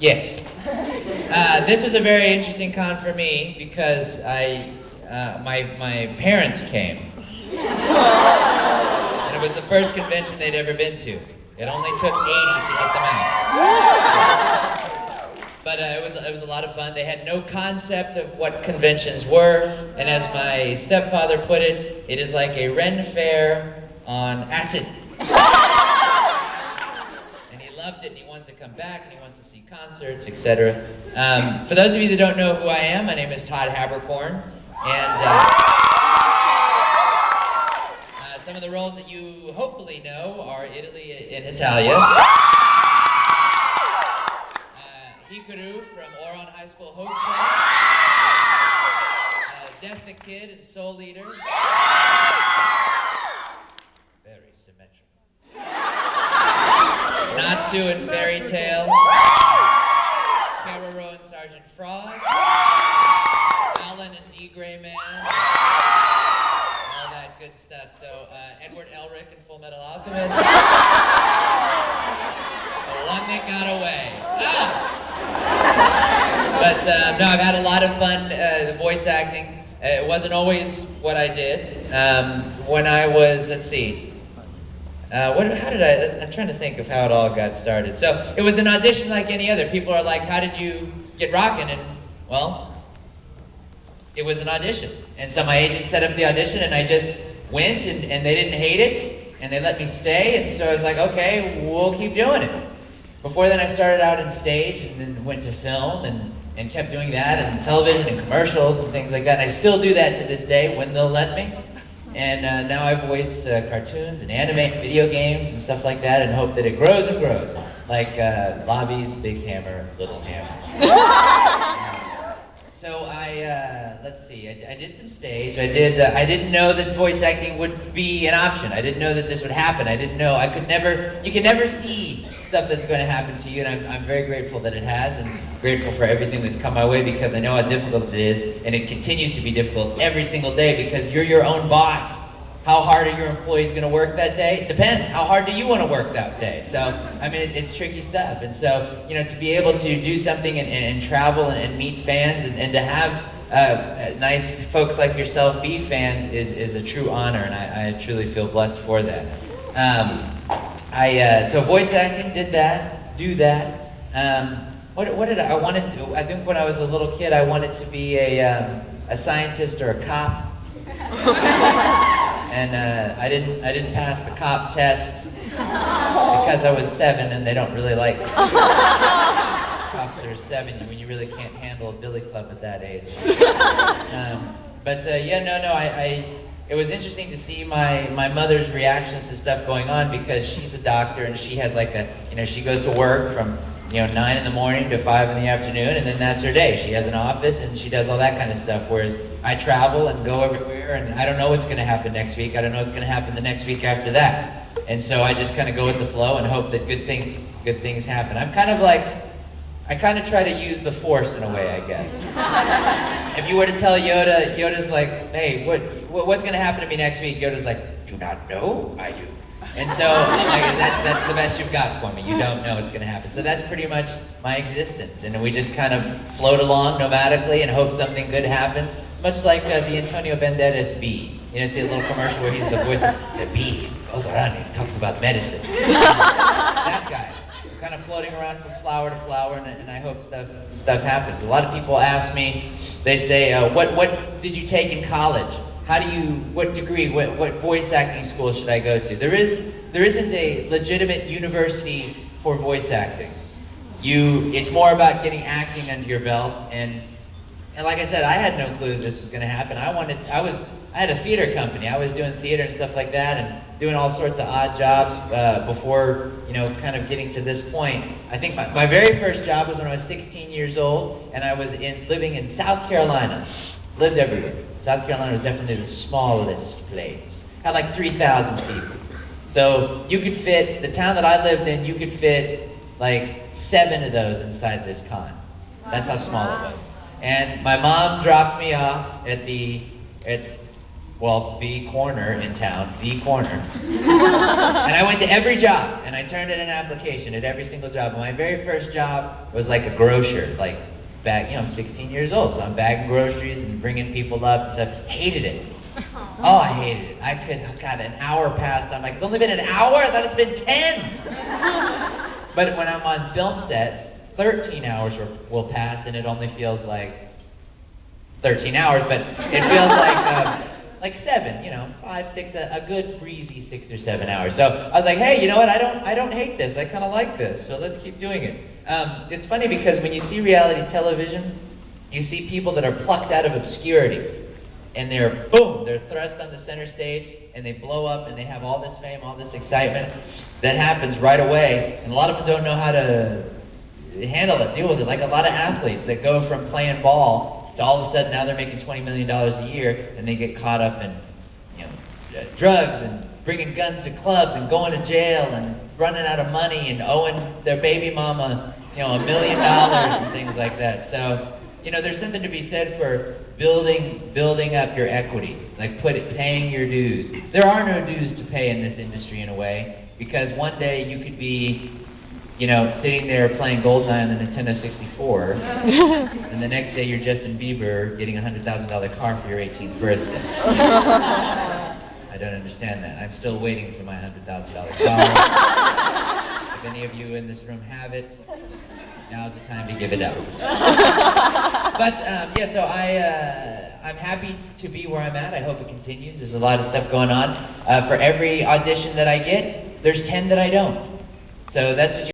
Yes. This was a very interesting con for me because my parents came. And it was the first convention they'd ever been to. It only took 80 to get them out. But it was a lot of fun. They had no concept of what conventions were, and as my stepfather put it, it is like a Ren Fair on acid. And he loved it, and he wants to come back, and he wants to see concerts, etc. For those of you that don't know who I am, my name is Todd Haberkorn, and some of the roles that you hopefully know are Italy and Italia. Hikaru from Oron High School host Desna Kid and Soul Leader. Very symmetrical. Natsu and Fairy Tale. Keroro and Sergeant Frog. Alan and D. Gray Man. All that good stuff. So, Edward Elric and Full Metal Alchemist. The one that got away. But no, I've had a lot of fun voice acting. It wasn't always what I did. When I was, let's see, I'm trying to think of how it all got started. So it was an audition like any other. People are like, how did you get rocking? And well, it was an audition. And so my agent set up the audition, and I just went, and they didn't hate it, and they let me stay. And so I was like, okay, we'll keep doing it. Before then, I started out in stage, and then went to film, and kept doing that, and television, and commercials, and things like that. And I still do that to this day, when they'll let me. And now I voice cartoons, and animate video games, and stuff like that, and hope that it grows and grows. Like Lobby's Big Hammer, Little Hammer. So let's see, I did some stage. I didn't know that voice acting would be an option. I didn't know that this would happen. I didn't know, you could never see stuff that's going to happen to you, and I'm very grateful that it has, and grateful for everything that's come my way, because I know how difficult it is, and it continues to be difficult every single day, because you're your own boss. How hard are your employees going to work that day? It depends. How hard do you want to work that day? So, I mean, it's tricky stuff, and so, you know, to be able to do something and travel and meet fans, and to have nice folks like yourself be fans is a true honor, and I truly feel blessed for that. So voice acting, do that. What did I wanted to? I think when I was a little kid, I wanted to be a scientist or a cop. And I didn't pass the cop test because I was 7, and they don't really like cops that are 7 when you really can't handle a billy club at that age. It was interesting to see my mother's reactions to stuff going on, because she's a doctor, and she has she goes to work from 9 in the morning to 5 in the afternoon, and then that's her day. She has an office, and she does all that kind of stuff, whereas I travel and go everywhere, and I don't know what's going to happen next week. I don't know what's going to happen the next week after that. And so I just kind of go with the flow and hope that good things happen. I kind of try to use the Force in a way, I guess. If you were to tell Yoda's like, hey, what's going to happen to me next week? Yoda's like, do not know, I do. And so I'm like, that's the best you've got for me. You don't know what's going to happen. So that's pretty much my existence. And we just kind of float along nomadically and hope something good happens. Much like the Antonio Banderas bee. See a little commercial where he's the voice of the bee. Goes around and he talks about medicine. That guy. Kind of floating around from flower to flower, and I hope stuff happens. A lot of people ask me, they say, what did you take in college? What degree, what voice acting school should I go to? There isn't a legitimate university for voice acting. It's more about getting acting under your belt, and like I said, I had no clue this was going to happen. I had a theater company. I was doing theater and stuff like that, and doing all sorts of odd jobs before, kind of getting to this point. I think my very first job was when I was 16 years old, and I was living in South Carolina. Lived everywhere. South Carolina was definitely the smallest place. Had like 3,000 people. So you could fit, the town that I lived in, you could fit like 7 of those inside this con. That's how small it was. And my mom dropped me off at well, the corner in town, the corner. And I went to every job, and I turned in an application at every single job. And my very first job was like a grocer, like I'm 16 years old, so I'm bagging groceries and bringing people up and stuff. Hated it. Oh, I hated it. God, an hour passed. I'm like, it's only been an hour? I thought it's been 10. But when I'm on film sets, 13 hours will pass, and it only feels like 13 hours, but it feels like 7, 5, 6, a good breezy 6 or 7 hours. So I was like, hey, you know what? I don't hate this. I kind of like this. So let's keep doing it. It's funny because when you see reality television, you see people that are plucked out of obscurity. And they're thrust on the center stage, and they blow up, and they have all this fame, all this excitement. That happens right away, and a lot of them don't know how to handle it, deal with it. Like a lot of athletes that go from playing ball to all of a sudden now they're making $20 million a year, and they get caught up in drugs and bringing guns to clubs and going to jail and running out of money and owing their baby mama $1 million and things like that. So there's something to be said for building up your equity, like paying your dues. There are no dues to pay in this industry in a way, because one day you could be, sitting there playing Goldeneye on the Nintendo 64, and the next day you're Justin Bieber getting a $100,000 car for your 18th birthday. I don't understand that. I'm still waiting for my $100,000 car. If any of you in this room have it, now's the time to give it up. But so I'm happy to be where I'm at. I hope it continues. There's a lot of stuff going on. For every audition that I get, there's 10 that I don't. So that's what you